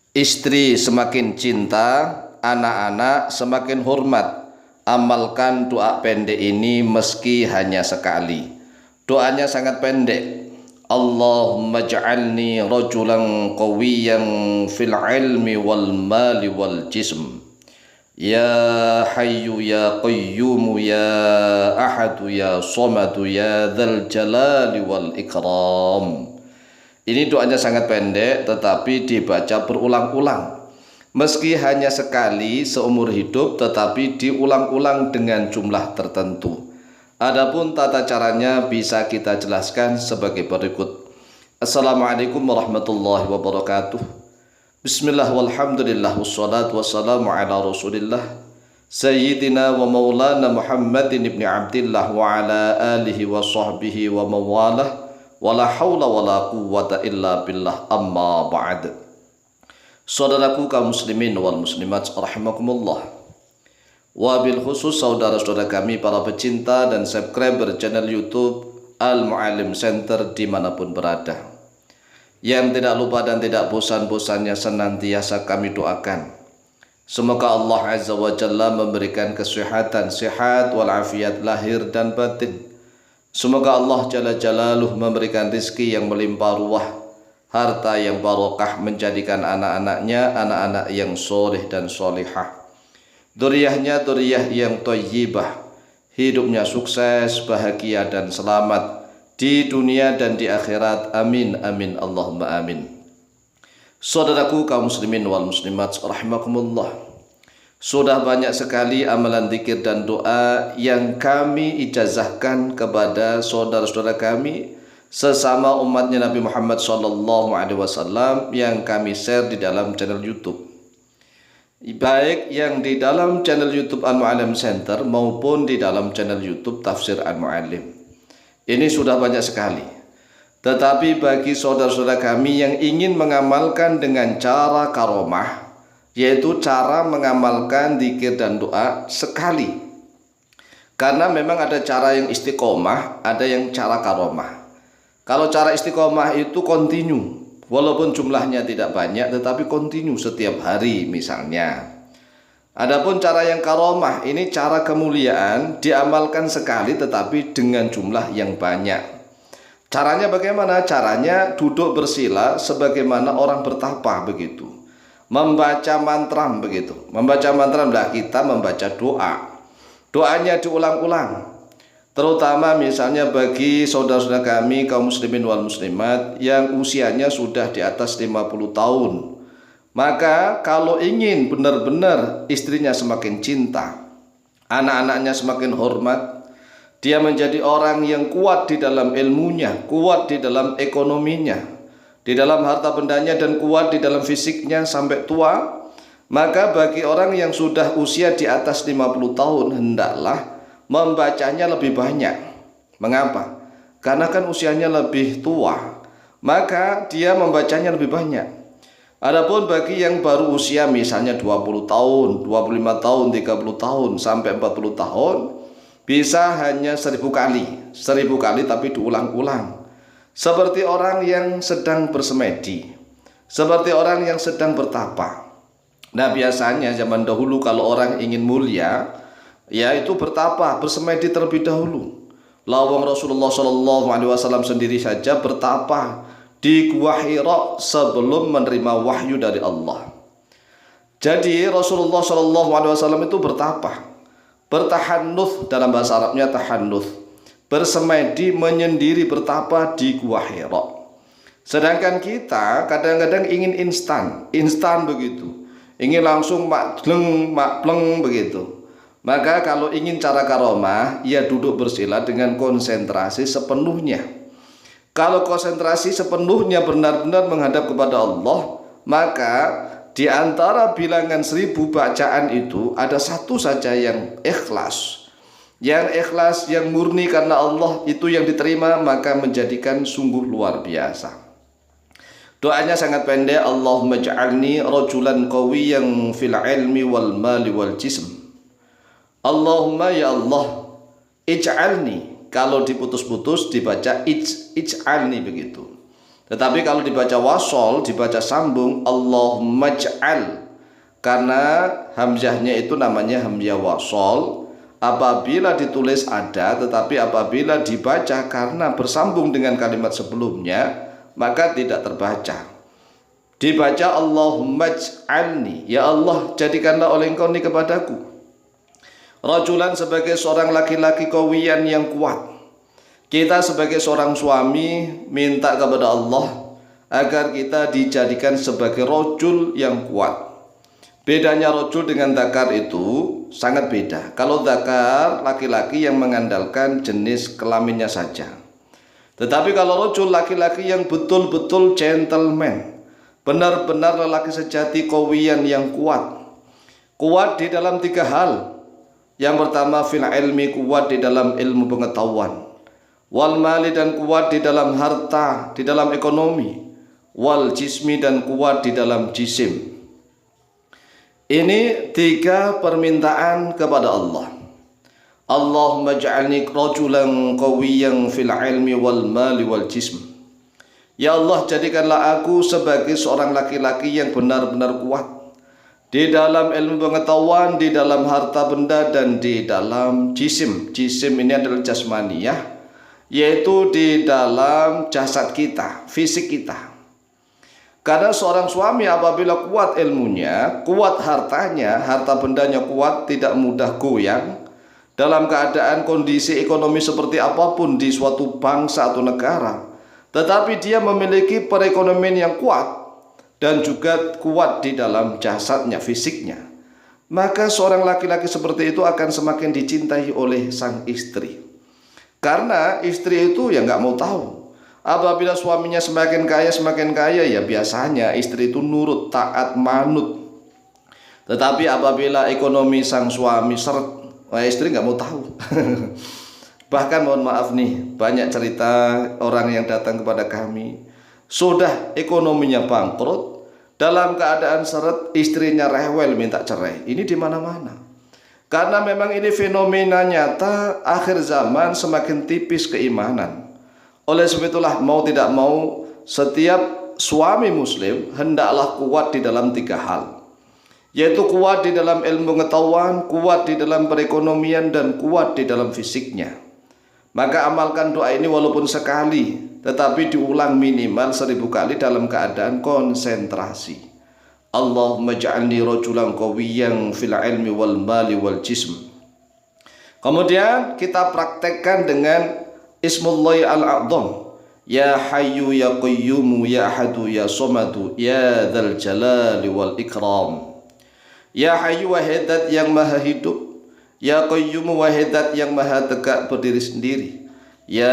Istri semakin cinta, anak-anak semakin hormat. Amalkan doa pendek ini meski hanya sekali. Doanya sangat pendek. Allahumma ja'alni rajulan qawiyyan fil ilmi wal mali wal jism. Ya hayyu ya qayyumu ya ahadu ya somadu ya dzal jalali wal ikram. Ini doanya sangat pendek tetapi dibaca berulang-ulang. Meski hanya sekali seumur hidup tetapi diulang-ulang dengan jumlah tertentu. Adapun tata caranya bisa kita jelaskan sebagai berikut. Assalamualaikum warahmatullahi wabarakatuh. Bismillah walhamdulillah wassalatu wassalamu ala rasulillah Sayyidina wa maulana Muhammadin ibn Abdillah wa ala alihi wa sahbihi wa mawalah. Wala haula wala quwwata illa billah, amma ba'd. Saudaraku kaum muslimin wal muslimat rahimakumullah. Wabil khusus saudara-saudara kami para pecinta dan subscriber channel YouTube Al-Mu'allim Center dimanapun berada, yang tidak lupa dan tidak bosan-bosannya senantiasa kami doakan semoga Allah Azza wa Jalla memberikan kesehatan, sehat walafiat lahir dan batin. Semoga Allah Jalla Jalaluh memberikan rizki yang melimpah ruah, harta yang barokah, menjadikan anak-anaknya anak-anak yang soleh dan solihah, dzurriyyahnya dzurriyyah yang thayyibah, hidupnya sukses, bahagia dan selamat di dunia dan di akhirat. Amin amin Allahumma amin. Saudaraku kaum muslimin wal muslimat rahimakumullah, sudah banyak sekali amalan zikir dan doa yang kami ijazahkan kepada saudara-saudara kami sesama umatnya Nabi Muhammad SAW yang kami share di dalam channel YouTube, baik yang di dalam channel YouTube Al-Mu'allim Center maupun di dalam channel YouTube Tafsir Al-Mu'allim. Ini sudah banyak sekali. Tetapi bagi saudara-saudara kami yang ingin mengamalkan dengan cara karomah, yaitu cara mengamalkan zikir dan doa sekali. Karena memang ada cara yang istiqomah, ada yang cara karomah. Kalau cara istiqomah itu kontinu, walaupun jumlahnya tidak banyak tetapi kontinu setiap hari misalnya. Adapun cara yang karomah ini cara kemuliaan, diamalkan sekali tetapi dengan jumlah yang banyak. Caranya bagaimana? Caranya duduk bersila sebagaimana orang bertapa begitu. Membaca mantra begitu. Membaca mantra lah, kita membaca doa. Doanya diulang-ulang. Terutama misalnya bagi saudara-saudara kami kaum muslimin wal muslimat yang usianya sudah di atas 50 tahun. Maka kalau ingin benar-benar istrinya semakin cinta, anak-anaknya semakin hormat, dia menjadi orang yang kuat di dalam ilmunya, kuat di dalam ekonominya, di dalam harta bendanya, dan kuat di dalam fisiknya sampai tua, maka bagi orang yang sudah usia di atas 50 tahun hendaklah membacanya lebih banyak. Mengapa? Karena kan usianya lebih tua, maka dia membacanya lebih banyak. Adapun bagi yang baru usia misalnya 20 tahun, 25 tahun, 30 tahun sampai 40 tahun, bisa hanya 1000 kali, 1000 kali tapi diulang-ulang. Seperti orang yang sedang bersemedi, seperti orang yang sedang bertapa. Nah biasanya zaman dahulu kalau orang ingin mulia, yaitu bertapa, bersemedi terlebih dahulu. Lawang Rasulullah SAW sendiri saja bertapa di Gua Hira sebelum menerima wahyu dari Allah. Jadi Rasulullah SAW itu bertapa, bertahannuth, dalam bahasa Arabnya tahannuth, bersemedi, menyendiri, bertapa di Gua Hira. Sedangkan kita kadang-kadang ingin instan begitu, ingin langsung makpleng begitu. Maka kalau ingin cara karomah, ya duduk bersila dengan konsentrasi sepenuhnya. Kalau konsentrasi sepenuhnya benar-benar menghadap kepada Allah, maka di antara bilangan 1000 bacaan itu ada satu saja yang ikhlas. Yang ikhlas, yang murni karena Allah, itu yang diterima, maka menjadikan sungguh luar biasa. Doanya sangat pendek. Allahumma ja'alni rajulan qawiyyan fil ilmi wal mali wal jism. Allahumma ya Allah, ij'alni, kalau diputus-putus dibaca ij'alni begitu. Tetapi kalau dibaca wasol, dibaca sambung, Allahumma ij'al, karena hamzahnya itu namanya hamzah wasol. Apabila ditulis ada, tetapi apabila dibaca karena bersambung dengan kalimat sebelumnya, maka tidak terbaca. Dibaca Allahumma ij'alni, ya Allah jadikanlah oleh Engkau ini kepadaku rajulan, sebagai seorang laki-laki qawiyan yang kuat. Kita sebagai seorang suami minta kepada Allah agar kita dijadikan sebagai rajul yang kuat. Bedanya rajul dengan dzakar itu sangat beda. Kalau dzakar laki-laki yang mengandalkan jenis kelaminnya saja. Tetapi kalau rajul laki-laki yang betul-betul gentleman, benar-benar lelaki sejati qawiyan yang kuat. Kuat di dalam 3 hal. Yang pertama fil ilmi, kuat di dalam ilmu pengetahuan. Wal mali, dan kuat di dalam harta, di dalam ekonomi. Wal jismi, dan kuat di dalam jisim. Ini 3 permintaan kepada Allah. Allahumma ja'alni rajulan qawiyyan fil ilmi wal mali wal jism. Ya Allah, jadikanlah aku sebagai seorang laki-laki yang benar-benar kuat di dalam ilmu pengetahuan, di dalam harta benda, dan di dalam jisim. Jisim ini adalah jasmaniyah, yaitu di dalam jasad kita, fisik kita. Karena seorang suami apabila kuat ilmunya, kuat hartanya, harta bendanya kuat, tidak mudah goyang dalam keadaan kondisi ekonomi seperti apapun di suatu bangsa atau negara, tetapi dia memiliki perekonomian yang kuat dan juga kuat di dalam jasadnya, fisiknya, maka seorang laki-laki seperti itu akan semakin dicintai oleh sang istri. Karena istri itu ya nggak mau tahu. Apabila suaminya semakin kaya, ya biasanya istri itu nurut, taat, manut. Tetapi apabila ekonomi sang suami seret, istri nggak mau tahu. Bahkan mohon maaf nih, banyak cerita orang yang datang kepada kami, sudah ekonominya bangkrut, dalam keadaan seret, istrinya rewel minta cerai. Ini di mana-mana. Karena memang ini fenomena nyata akhir zaman, semakin tipis keimanan. Oleh sebab itulah mau tidak mau setiap suami muslim hendaklah kuat di dalam 3 hal. Yaitu kuat di dalam ilmu pengetahuan, kuat di dalam perekonomian, dan kuat di dalam fisiknya. Maka amalkan doa ini walaupun sekali, tetapi diulang minimal 1000 kali dalam keadaan konsentrasi. Allahumma ja'alni rajulan qawiyyan fil ilmi wal mali wal jism. Kemudian kita praktekkan dengan Ismullahi al-a'zam, ya hayyu ya qayyumu ya ahadu ya somadu ya dzal jalali wal ikram. Ya hayyu wahidat yang maha hidup, ya qayyumu wahidat yang maha tegak berdiri sendiri, ya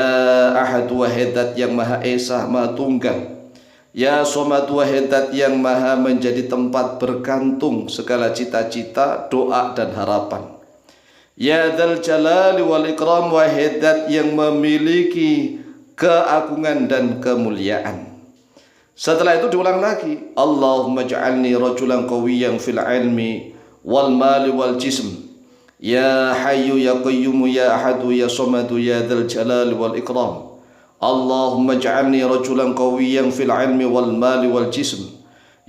ahadu wahidat yang maha esa, maha tunggal, ya somad wahidat yang maha menjadi tempat bergantung segala cita-cita, doa dan harapan. Ya dzal jalali wal ikram, wahidat yang memiliki keagungan dan kemuliaan. Setelah itu diulang lagi, Allahumma ja'alni rajulan qawiyyan fil ilmi wal mali wal jism. Ya hayyu ya qayyumu ya ahadu ya somadu ya dzal jalali wal ikram. Allahumma ja'alni rajulan qawiyyan fil ilmi wal mali wal jism.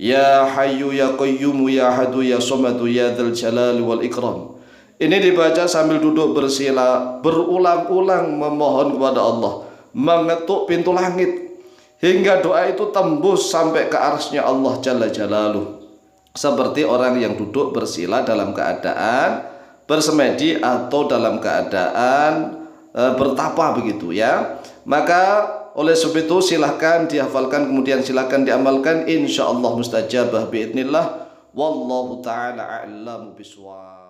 Ya hayyu ya qayyumu ya ahadu ya somadu ya dzal jalali wal ikram. Ini dibaca sambil duduk bersila, berulang-ulang memohon kepada Allah, mengetuk pintu langit hingga doa itu tembus sampai ke arsy-Nya Allah Jalla Jalaluh. Seperti orang yang duduk bersila dalam keadaan bersemedi atau dalam keadaan bertapa begitu ya. Maka oleh sebab itu silahkan dihafalkan, kemudian silahkan diamalkan, insyaallah mustajabah biidznillah. Wallahu ta'ala a'lamu bishawab.